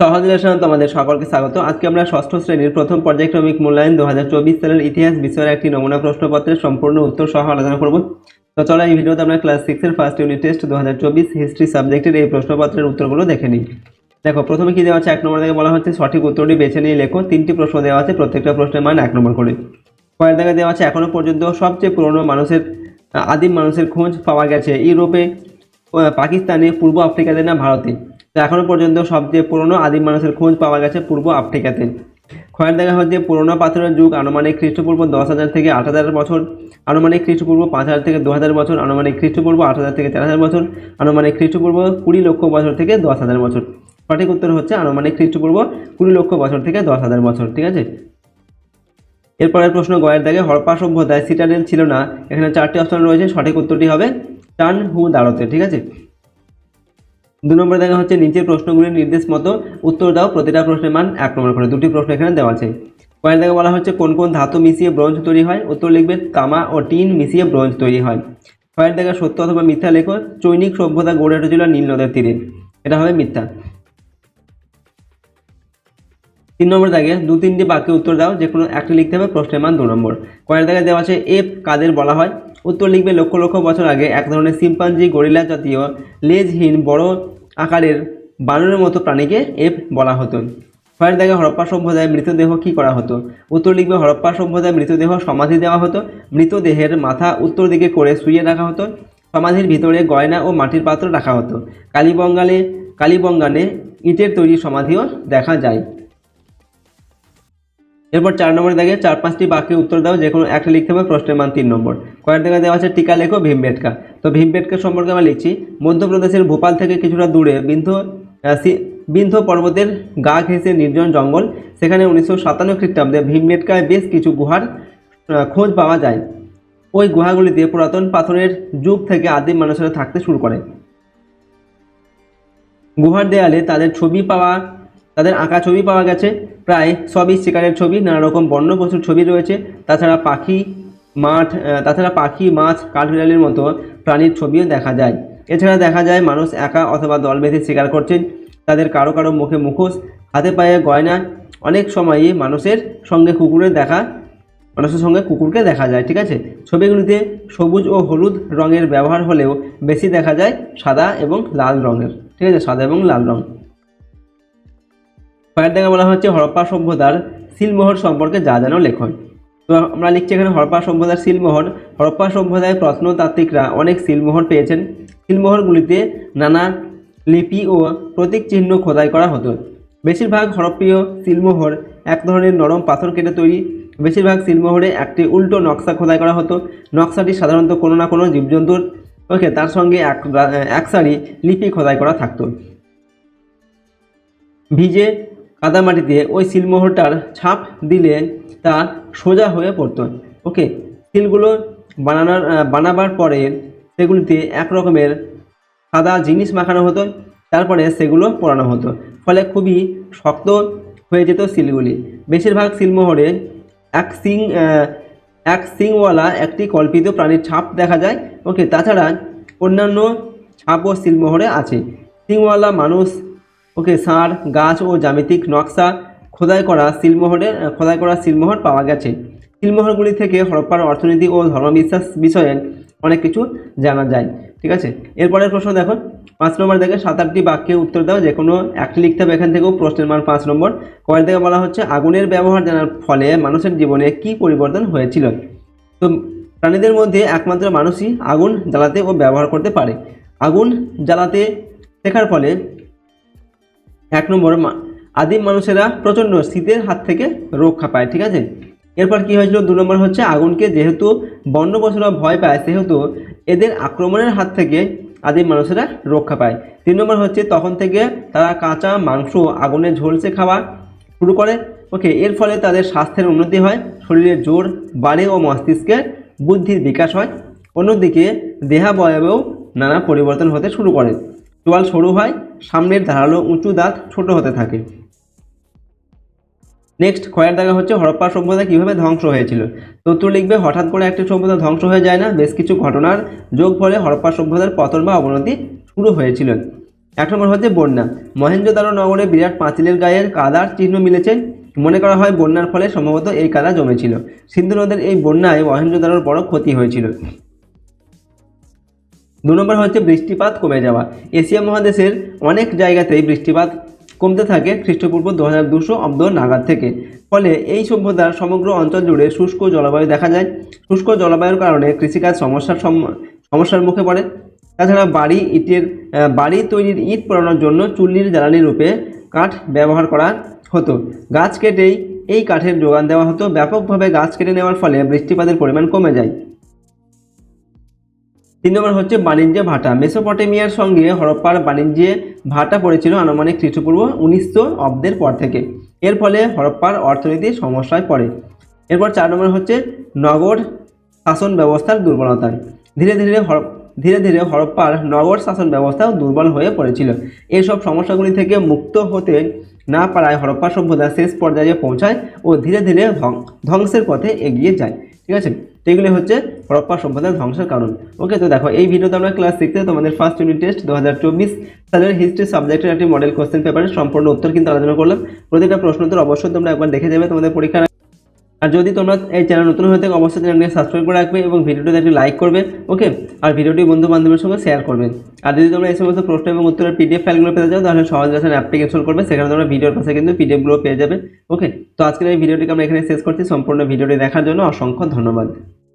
সহজ লেসন তোমাদের সকলকে স্বাগত। আজকে আমরা ষষ্ঠ শ্রেণীর প্রথম পর্যায়ক্রমিক মূল্যায়ন 2024 সালের ইতিহাস বিষয়ের একটি নমুনা প্রশ্নপত্রের সম্পূর্ণ উত্তর সহ আলোচনা করব। তো চলো এই ভিডিওতে আমরা ক্লাস 6 এর ফার্স্ট ইউনিট টেস্ট 2024 হিস্ট্রি সাবজেক্টের এই প্রশ্নপত্রের উত্তরগুলো দেখে নিই। দেখো, প্রথমে কি দেওয়া আছে, 1 নম্বর থেকে বলা হচ্ছে সঠিক উত্তরটি বেছে নিয়ে লেখো। 3টি প্রশ্ন দেওয়া আছে, প্রত্যেকটা প্রশ্নের মান 1 নম্বর করে। কয়েক জায়গায় দেওয়া আছে এখনো পর্যন্ত সবচেয়ে পুরনো আদিম মানুষের খোঁজ পাওয়া গেছে ইউরোপে, পাকিস্তানে, পূর্ব আফ্রিকাতে না ভারতে। তো এখনো পর্যন্ত সবচেয়ে পুরনো আদিম মানুষের খোঁজ পাওয়া গেছে পূর্ব আফ্রিকাতে। ক্ষয়ের দেখা হচ্ছে পুরনো পাথরের যুগ আনুমানিক খ্রিস্টপূর্ব 10,000 থেকে 8,000 বছর, আনুমানিক খ্রিস্টপূর্ব 5,000 থেকে 2,000 বছর, আনুমানিক খ্রিস্টপূর্ব 8,000 থেকে 4,000 বছর, আনুমানিক খ্রিস্টপূর্ব 20 লক্ষ বছর থেকে 10,000 বছর। সঠিক উত্তর হচ্ছে আনুমানিক খ্রিস্টপূর্ব 20 লক্ষ বছর থেকে 10,000 বছর। ঠিক আছে। এরপরের প্রশ্ন, গয়ের দাগে হরপ্পা সভ্যতায় সিটাডেল ছিল না। এখানে 4টি অপশন রয়েছে, সঠিক উত্তরটি হবে টান হু দাঁড়তে। ঠিক আছে। 2 নম্বরে দেখা হচ্ছে নিচের প্রশ্নগুলির নির্দেশ মতো উত্তর দাও, প্রতিটা প্রশ্নের মান 1 নম্বর করে। 2টি প্রশ্ন এখানে দেওয়া আছে। কয়েক জায়গায় বলা হচ্ছে কোন কোন ধাতু মিশিয়ে ব্রোঞ্জ তৈরি হয়। উত্তর লিখবে তামা ও টিন মিশিয়ে ব্রোঞ্জ তৈরি হয়। কয়েক জায়গায় সত্য অথবা মিথ্যা লেখো। চৈনিক সভ্যতা গড়ে উঠেছিল নীল নদের তীরে। এটা হবে মিথ্যা। 3 নম্বর দাগে 2-3টি বাক্যে উত্তর দাও, যে কোনো একটি লিখতে হবে, প্রশ্নের মান 2 নম্বর। কয়েক জায়গায় দেওয়া আছে এপ কাদের বলা হয়। উত্তর লিখবে লক্ষ লক্ষ বছর আগে এক ধরনের শিম্পাঞ্জি গরিলা জাতীয় লেজহীন বড় আকারের বানরের মতো প্রাণীকে এপ বলা হতো। কয়েক জায়গায় হরপ্পা সভ্যতায় মৃতদেহ কি করা হতো। উত্তর লিখবে হরপ্পা সভ্যতায় মৃতদেহ সমাধি দেওয়া হতো। মৃতদেহের মাথা উত্তর দিকে করে শুইয়ে রাখা হতো। সমাধির ভিতরে গয়না ও মাটির পাত্র রাখা হতো। কালীবঙ্গানে ইটের তৈরি সমাধিও দেখা যায়। এরপর 4 নম্বরে দেখে 4-5টি বাক্যে উত্তর দাও, যে কোনো একটা লিখতে হবে, প্রশ্নের মান 3 নম্বর। কয়েক জায়গায় দেওয়া আছে টিকা লেখো ভীমবেটকা। তো ভীমবেটকা সম্পর্কে আমরা লিখছি, মধ্যপ্রদেশের ভোপাল থেকে কিছুটা দূরে বিন্ধ্য পর্বতের গা ঘেঁষে নির্জন জঙ্গল, সেখানে 1957 খ্রিস্টাব্দে ভীমবেটকায় বেশ কিছু গুহার খোঁজ পাওয়া যায়। ওই গুহাগুলিতে পুরাতন পাথরের যুগ থেকে আদিম মানুষেরা থাকতে শুরু করে। গুহার দেয়ালে তাদের আঁকা ছবি পাওয়া গেছে। প্রায় সবই শিকারের ছবি, নানা রকম বন্য পশুর ছবি রয়েছে। তাছাড়া পাখি, মাছ, কাঠবিড়ালির মতো প্রাণীর ছবিও দেখা যায়। এছাড়া দেখা যায় মানুষ একা অথবা দল বেঁধে শিকার করছেন। তাদের কারো কারো মুখে মুখোশ, হাতে পায়ে গয়না। অনেক সময়ই মানুষের সঙ্গে কুকুরকে দেখা যায়। ঠিক আছে। ছবিগুলিতে সবুজ ও হলুদ রঙের ব্যবহার হলেও বেশি দেখা যায় সাদা এবং লাল রঙের। ঠিক আছে, সাদা এবং লাল রঙ। কয়েক জায়গায় বলা হচ্ছে হরপ্পা সভ্যতার সিলমোহর সম্পর্কে যা জানো লেখো। তো আমরা লিখছি এখানে হরপ্পা সভ্যতার সিলমোহর। হরপ্পা সভ্যতায় প্রত্নতাত্ত্বিকরা অনেক সিলমোহর পেয়েছেন। সিলমোহরগুলিতে নানা লিপি ও প্রতীক চিহ্ন খোদাই করা হতো। বেশিরভাগ হরপ্পীয় সিলমোহর এক ধরনের নরম পাথর কেটে তৈরি। বেশিরভাগ সিলমোহরে একটি উল্টো নকশা খোদাই করা হতো। নকশাটি সাধারণত কোনো না কোনো জীবজন্তুর তার সঙ্গে এক সারি লিপি খোদাই করা থাকতো। ভিজে কাদামাটিতে ওই সিলমোহরটার ছাপ দিলে তা সোজা হয়ে পড়তো। সিলগুলো বানাবার পরে সেগুলিতে এক রকমের সাদা জিনিস মাখানো হতো, তারপরে সেগুলো পোড়ানো হতো, ফলে খুবই শক্ত হয়ে যেত সিলগুলি। বেশিরভাগ সিলমোহরে এক সিংওয়ালা একটি কল্পিত প্রাণীর ছাপ দেখা যায়। তাছাড়া অন্যান্য ছাপও সিলমোহরে আছে। সিংওয়ালা মানুষ, ষাঁড়, গাছ ও জ্যামিতিক নকশা খোদাই করা সিলমোহর পাওয়া গেছে। সিলমোহরগুলি থেকে হরপ্পার অর্থনীতি ও ধর্মবিশ্বাস বিষয়ে অনেক কিছু জানা যায়। ঠিক আছে। এরপরের প্রশ্ন দেখো, 5 নম্বর দেখে 7-8টি বাক্যে উত্তর দাও, যে কোনো একটি লিখতে হবে। এখান থেকেও প্রশ্নের মান 5 নম্বর। কয়েক থেকে বলা হচ্ছে আগুনের ব্যবহার জানার ফলে মানুষের জীবনে কি পরিবর্তন হয়েছিল। তো প্রাণীদের মধ্যে একমাত্র মানুষই আগুন জ্বালাতে ও ব্যবহার করতে পারে। আগুন জ্বালাতে শেখার ফলে 1 নম্বর আদিম মানুষেরা প্রচণ্ড শীতের হাত থেকে রক্ষা পায়। ঠিক আছে। এরপর কি হয়েছিল, 2 নম্বর হচ্ছে আগুনকে যেহেতু বন্য পশুরা ভয় পায়, সেহেতু এদের আক্রমণের হাত থেকে আদিম মানুষেরা রক্ষা পায়। 3 নম্বর হচ্ছে তখন থেকে তারা কাঁচা মাংস আগুনে ঝলসে খাওয়া শুরু করে। এর ফলে তাদের স্বাস্থ্যের উন্নতি হয়, শরীরের জোর বাড়ে ও মস্তিষ্কের বুদ্ধির বিকাশ হয়। অন্যদিকে দেহাবয়বেও নানা পরিবর্তন হতে শুরু করে। চোয়াল সরু হয়, সামনের ধারালো উঁচু দাঁত ছোট হতে থাকে। নেক্সট, ক্ষয়ের দাগা হচ্ছে হরপ্পা সভ্যতা কীভাবে ধ্বংস হয়েছিল। তো উত্তর লিখবে হঠাৎ করে একটি সভ্যতা ধ্বংস হয়ে যায় না, বেশ কিছু ঘটনার যোগ ফলে হরপ্পা সভ্যতার পতন বা অবনতি শুরু হয়েছিল। 1 নম্বর হচ্ছে বন্যা। মহেঞ্জোদারো নগরে বিরাট পাঁচিলের গায়ের কাদার চিহ্ন মিলেছে। মনে করা হয় বন্যার ফলে সম্ভবত এই কাদা জমেছিল। সিন্ধু নদের এই বন্যায় মহেঞ্জোদারোর বড় ক্ষতি হয়েছিল। 2 নম্বর হচ্ছে বৃষ্টিপাত কমে যাওয়া। এশিয়া মহাদেশের অনেক জায়গাতেই বৃষ্টিপাত কমতে থাকে খ্রিস্টপূর্ব 2200 অব্দ নাগাদ থেকে। ফলে এই সভ্যতার সমগ্র অঞ্চল জুড়ে শুষ্ক জলবায়ু দেখা যায়। শুষ্ক জলবায়ুর কারণে কৃষিকাজ সমস্যার মুখে পড়ে। তাছাড়া বাড়ি তৈরির ইট পোড়ানোর জন্য চুল্লির জ্বালানি রূপে কাঠ ব্যবহার করা হতো। গাছ কেটেই এই কাঠের যোগান দেওয়া হতো। ব্যাপকভাবে গাছ কেটে নেওয়ার ফলে বৃষ্টিপাতের পরিমাণ কমে যায়। 3 নম্বর হচ্ছে বাণিজ্যে ভাটা। মেসোপটেমিয়ার সঙ্গে হরপ্পার বাণিজ্যে ভাটা পড়েছিল আনুমানিক খ্রিস্টপূর্ব 1900 অব্দের পর থেকে। এর ফলে হরপ্পার অর্থনীতি সমস্যায় পড়ে। এরপর 4 নম্বর হচ্ছে নগর শাসন ব্যবস্থার দুর্বলতা। ধীরে ধীরে হরপ্পার নগর শাসন ব্যবস্থাও দুর্বল হয়ে পড়েছিল। এইসব সমস্যাগুলি থেকে মুক্ত হতে না পারায় হরপ্পা সভ্যতা শেষ পর্যায়ে পৌঁছায় ও ধীরে ধীরে ধ্বংসের পথে এগিয়ে যায়। ঠিক আছে, তো এগুলি হচ্ছে হরপ্পা সভ্যতার ধ্বংসের কারণ। ওকে, তো দেখো এই ভিডিওতে আমরা ক্লাস 6 তোমাদের ফার্স্ট ইউনিট টেস্ট 2024 সালের হিস্ট্রি সাবজেক্টের একটি মডেল কোশ্চেন পেপারের সম্পূর্ণ উত্তর কিন্তু আলোচনা করলাম। প্রতিটা প্রশ্ন উত্তর অবশ্যই তোমরা একবার দেখে যাবে তোমাদের পরীক্ষার। আর যদি তোমরা এই চ্যানেল নতুন হয়ে থাকো অবশ্যই চ্যানেলটিকে সাবস্ক্রাইব করে রাখবে এবং ভিডিওটিতে একটি লাইক করবে। ওকে, আর ভিডিওটি বন্ধু বান্ধবের সঙ্গে শেয়ার করবে। আর যদি তোমরা এই সমস্ত প্রশ্ন এবং উত্তরের পিডিএফ ফাইলগুলো পেতে চাও তাহলে সহজ ভাষায় অ্যাপটি ইনস্টল করবে। সেখানে তোমরা ভিডিওর পাশে কিন্তু পিডিএফগুলো পেয়ে যাবে। ওকে, তো আজকের এই ভিডিওটিকে আমরা এখানে শেষ করছি। সম্পূর্ণ ভিডিওটি দেখার জন্য অসংখ্য ধন্যবাদ।